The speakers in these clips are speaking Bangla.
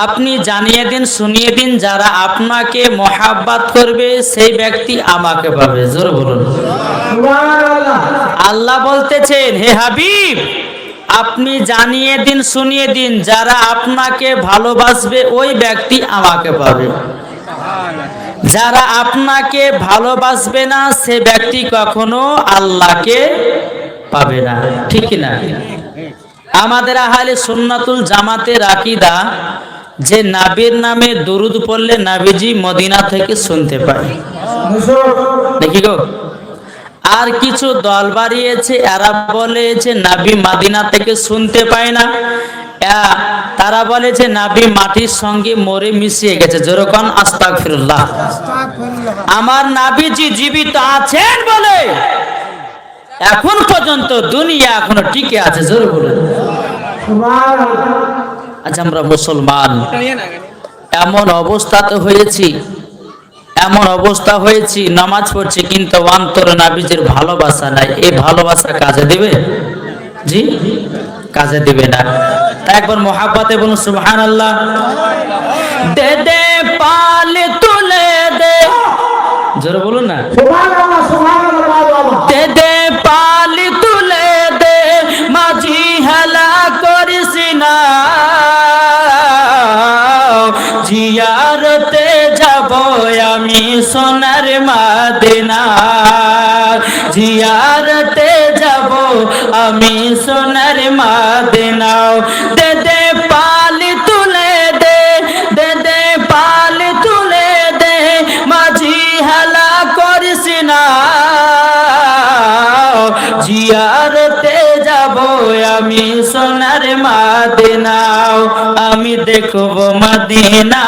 আপনি জানিয়ে দিন, শুনিয়ে দিন, যারা আপনাকে মহাব্বত করবে সেই ব্যক্তি আমাকে পাবে। জোরে বলুন সুবহানাল্লাহ। আল্লাহ বলতেছেন, হে হাবিব, আপনি জানিয়ে দিন, শুনিয়ে দিন, যারা আপনাকে ভালোবাসবে ওই ব্যক্তি আমাকে পাবে। যারা আপনাকে ভালোবাসবে না সে ব্যক্তি কখনো আল্লাহকে পাবে না। ঠিক না? আমাদের আহলে সুন্নাতুল জামাতের আকীদা যে নবীর নামে দরুদ পড়লে নবীজি মদিনা থেকে শুনতে পায়। দেখি গো, আর কিছু দল বাড়িয়েছে, এরা বলে যে নবী মদিনা থেকে শুনতে পায় না, তারা বলে যে নবী মাটির সঙ্গে মরে মিশিয়ে গেছে। যেরকম আস্তাগফিরুল্লাহ। আমার নবীজি জীবিত আছেন বলে এখন পর্যন্ত দুনিয়া এখনো টিকে আছে। জোরে বলুন সুবহানাল্লাহ। আজ আমরা মুসলমান এমন অবস্থাতে হয়েছি, এমন অবস্থা হয়েছি, নামাজ পড়ছি কিন্তু অন্তরে নবীজির ভালোবাসা নাই। এই ভালোবাসা কাজে দেবে? জি, কাজে দিবে না। একবার মোহাব্বতে বলুন সুবহানাল্লাহ। দে দে পাল তুলে দে, জোরে বলুন না সুবহানাল্লাহ সুবহানাল্লাহ। দে দে পাল তুলে দে, মাঝি হেলা করিস না, জিয়ারতে যাব আমি সোনার মদিনা, জিয়ারতে যাব আমি সোনার মদিনা। দে দে পাল তুলে দে, দে দে পাল তুলে দে, মাঝি হেলা করিস না, জিয়ারতে যাব আমি সোনার মদিনা। আমি দেখব মদিনা,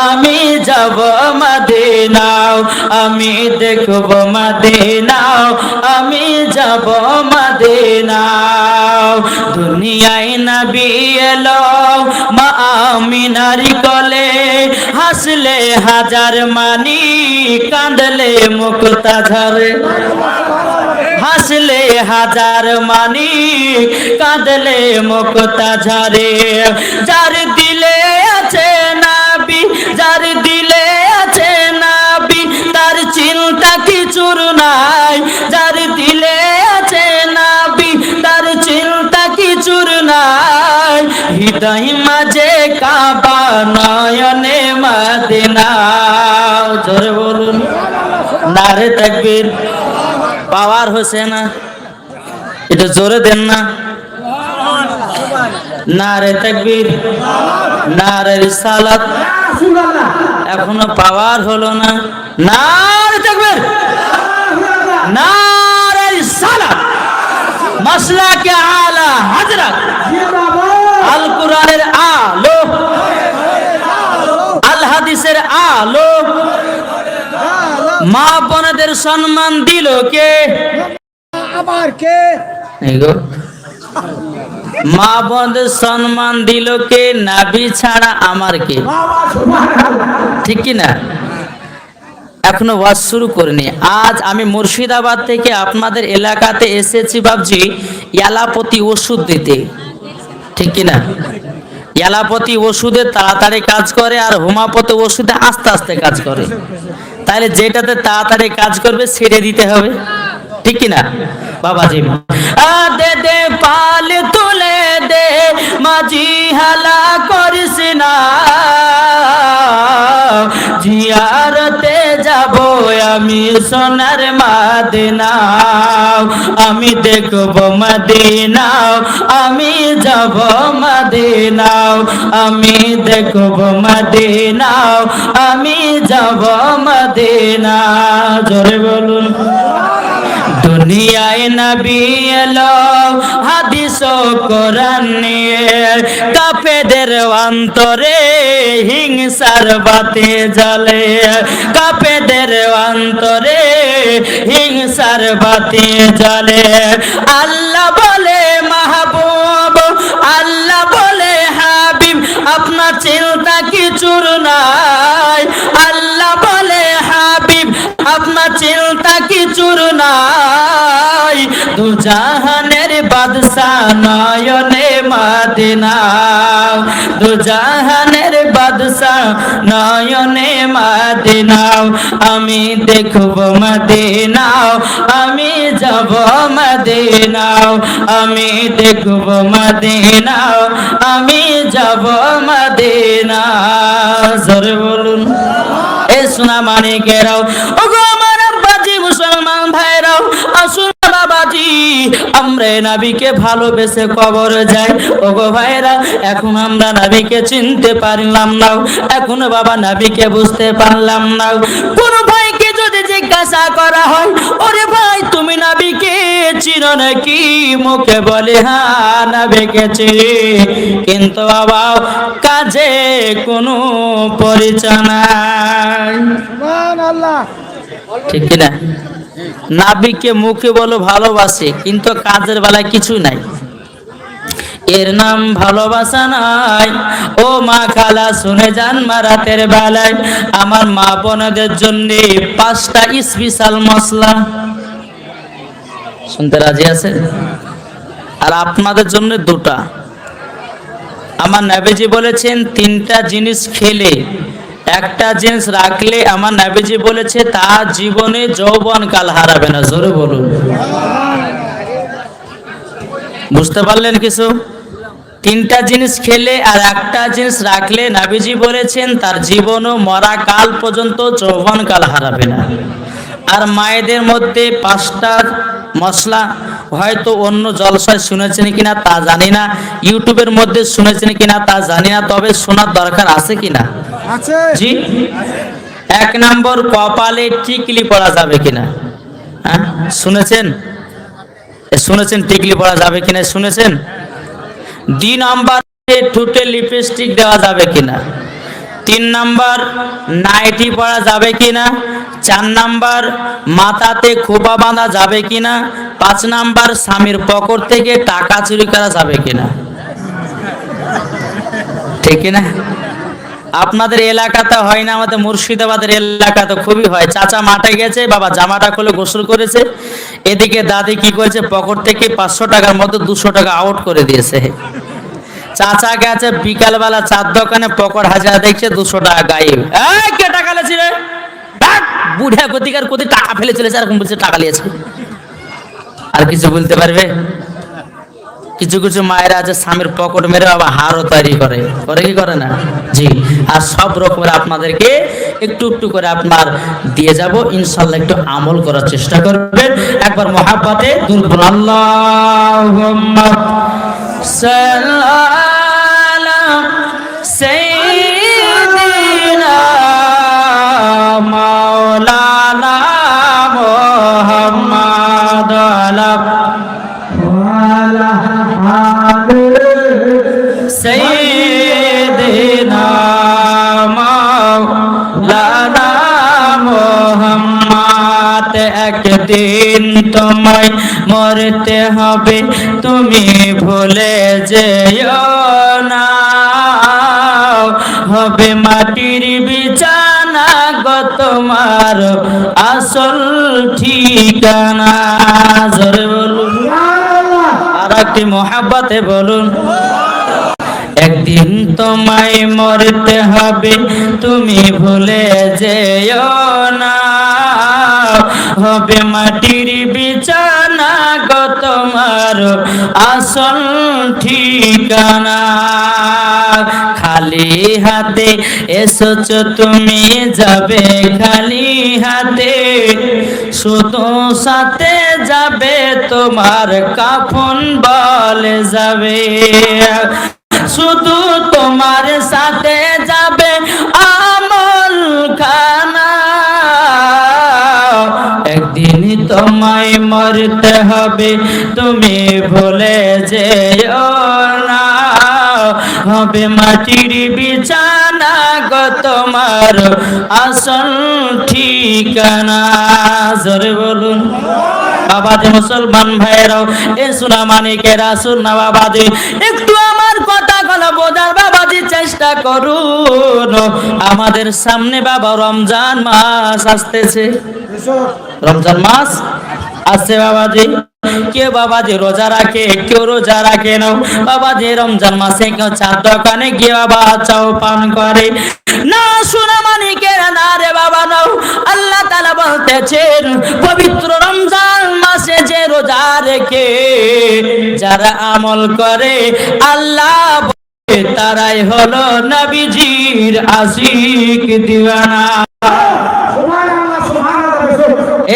আমি যাব মদিনা, আমি দেখব মদিনা, আমি যাব মদিনা। দুনিয়ায় নবী এলো মা আমিনার কোলে, হাসলে হাজার মানি, কাঁদলে মুক্তাঝর, হাসলে হাজার মানি, কাঁদলে মুক্তাঝরে। যার দিলে আছে নবী, যার দিলে আছে নবী, তার চিন্তা কিছুর নাই, যার দিলে আছে নবী, তার চিন্তা কিছুর নাই। হৃদয় মাঝে কাবা, নয়নে মদিনা। জোরে বলুন নারে তাকবীর। পাওয়ার হচ্ছে না, এটা জোরে দেন না। নারে তাকবীর, নারে রিসালাত। এখনো পাওয়ার হলো না। নারে তাকবীর, নারে রিসালাত। মাসলাকে আলা হযরত আল কোরআনের আলো, আল হাদিসের আলো। মা বোনদের সম্মান দিল কে? আবার কে? মা বোনদের সম্মান দিল কে? নবী ছাড়া আমার কে? ঠিক কি না? এখনো ওয়াজ শুরু করিনি। আজ আমি মুর্শিদাবাদ থেকে আপনাদের এলাকাতে এসেছি ভাবছি এলাপতি ওষুধ দিতে। ঠিক কি না? এলাপতি ওষুধে তাড়াতাড়ি কাজ করে আর হোমিওপ্যাথি ওষুধে আস্তে আস্তে কাজ করে। তাহলে যেটাতে তাড়াতাড়ি কাজ করবে ছেড়ে দিতে হবে। ঠিক কি না বাবাজি? দে দে পাল তুলে দে, মাঝি হেলা করিস না, জিয়ারতে যাব আমি সোনার মদিনা। আমি দেখব মদিনা, আমি যাব মদিনা, আমি দেখব মদিনা, আমি যাব মদিনা। জোরে বলুন। দুনিয়ায় নবী এলো হাদিস ও কোরআন নিয়ে, কাফেরদের অন্তরে হিংসার বাতি জ্বলে, কাফেরদের অন্তরে হিংসার বাতি জ্বলে। আল্লাহ বলে মাহবুব, আল্লাহ বলে হাবিব, আপনার চিন্তা কিছুর নাই। আল্লাহ বলে হাবিব, আপনার চিন্তা কিছুর নাই। নাই, দু জাহানের বাদশাহ নয়নে মদিনা, দু জাহানের বাদশাহ নয়নে মদিনা, আমি দেখব মদিনা, আমি যাব মদিনা, আমি দেখব মদিনা, আমি যাব মদিনা। জোরে বলুন এ সোনা মানিকেরাও, ওগো আমার আব্বাজি মুসলমান ভাইরাও, আসুন বাবাজি আমরা নবীকে ভালোবেসে কবর যাই। ওগো ভাইরা এখন আমরা নবীকে চিনতে পারলাম না, এখন বাবা নবীকে বুঝতে পারলাম না। কোন ভাইকে যদি জিজ্ঞাসা করা হয়, ওরে ভাই তুমি নবীকে চিনো নাকি, মুখে বলে হ্যাঁ নবীকে চিনি, কিন্তু বাবা কাজে কোনো পরিচয় নাই। সুবহানাল্লাহ, ঠিক কি না? নাবিকে মুখে বলো ভালোবাসে, কিন্তু কাজের বেলায় কিছু নাই, এর নাম ভালোবাসা নাই। ও মা খালা শুনে যান, মা রাতের বেলায় আমার মা বোনদের জন্য 5টা স্পেশাল মশলা, শুনতে রাজি আছেন? আর আপনাদের জন্য 2টা। আমার নবীজি বলেছেন 3টা জিনিস খেলে, একটা জিনিস রাখলে আমার নবীজি বলেছে তার জীবনে যৌবন কাল হারাবে না। জোরে বলুন, বুঝতে পারলেন কিছু? 3টা জিনিস খেলে আর একটা জিনিস রাখলে নবীজি বলেছেন তার জীবনও মরা কাল পর্যন্ত যৌবন কাল হারাবে না। আর মায়েদের মধ্যে 5টা মশলা হয়তো অন্য জলসায় শুনেছেন কিনা তা জানি না, ইউটিউবের মধ্যে শুনেছেন কিনা তা জানি না, তবে শোনার দরকার আছে কিনা? আছে জি। 1 নম্বর কপালে টিকলি পরা যাবে কিনা? হ্যাঁ শুনেছেন? শুনেছেন টিকলি পরা যাবে কিনা? শুনেছেন? 2 নম্বর ঠোঁটে লিপস্টিক দেওয়া যাবে কিনা? 3 নম্বর নাইটি পরা যাবে কিনা? 4 নম্বর মাথাতে খোপা বাঁধা যাবে কিনা? 5 নম্বর স্বামীর পকেট থেকে টাকা চুরি করা যাবে কিনা? ঠিক কিনা? আপনাদের এলাকাতে হয় না, আমাদের মুর্শিদাবাদের এলাকাতে খুবই হয়। চাচা মাঠে গেছে, বাবা জামাটা খুলে গোসল করেছে, এদিকে দাদি কি করেছে, পকেট থেকে 500 টাকার মধ্যে 200 টাকা আউট করে দিয়েছে। চাচা গেছে বিকালবেলা চার দোকানে, পকেট হাজার দেখছে 200 টাকা গায়েব। এই কে টাকা লেছি রে? বুড়া গতিকার কোথা টাকা ফেলে চলেছে, এরকম বলছে টাকা নিয়েছে। আর কিছু বলতে পারবে? কিছু কিছু মায়েরা আছে স্বামীর পকেট মেরে বাবা হারও তৈরি করে, করে কি করে না? জি। আর সব রকমের আপনাদেরকে একটু একটু করে আপনার দিয়ে যাব, ইনশাআল্লাহ একটু আমল করার চেষ্টা করবেন। একবার মহাব্বতে দুরুদ আল্লাহুম্মা সাল্লাল্লাহু সাইয়্যিদিনা মাওলানা মুহাম্মদ সাইয়্যিদিনা মাওলানা মুহাম্মদ। একদিন তোমায় মরতে হবে, তুমি ভুলে যেও না, হবে মাটির বিছানা গো তোমার আসল ঠিকানা। জোরে বলুন, আর একটি মহাব্বতে বলুন। একদিন তোমায় মরতে হবে, তুমি ভুলে যেও না, হবে মাটির বিছানা গো তোমার আসল ঠিকানা। খালি হাতে এসেছো তুমি, যাবে খালি হাতে, শুধু সাথে যাবে তোমার কাফন বলে যাবে, শুধু তোমার সাথে যাবে আমল খানা। একদিন তোমায় মরতে হবে, তুমি ভুলে যেও না, হবে মাটির বিছানা গো তোমার আসল ঠিকানা। জোরে বলুন। বাবাজি মুসলমান ভাইরাও, এ সোনা মানিকের আসুন না বাবাজি, একটু আমার কথা গুলো বোঝার বাবাজি চেষ্টা করুন। আমাদের সামনে বাবা রমজান মাস আসতেছে, রমজান মাস আছে বাবাজি। কেউ বাবাজি রোজা রাখে, কেউ রোজা রাখে না বাবাজি। রমজান মাসে কেউ চার দোকানে গিয়ে বাবা চাও পান করে না। শোনা মানিকের না রে বাবা নাও। আল্লাহ তাআলা বলতেছেন পবিত্র রমজান মাসে যে রোজা রেখে যারা আমল করে আল্লাহ বলে তারাই হলো নবীজির আশিক দিওয়ানা।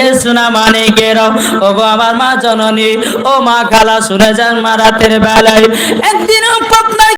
এ সোনা মানিকের ও গো আমার মা জননী, ও মা খালা, শুনে যান মা রাতের বেলায় একদিন পাবনায়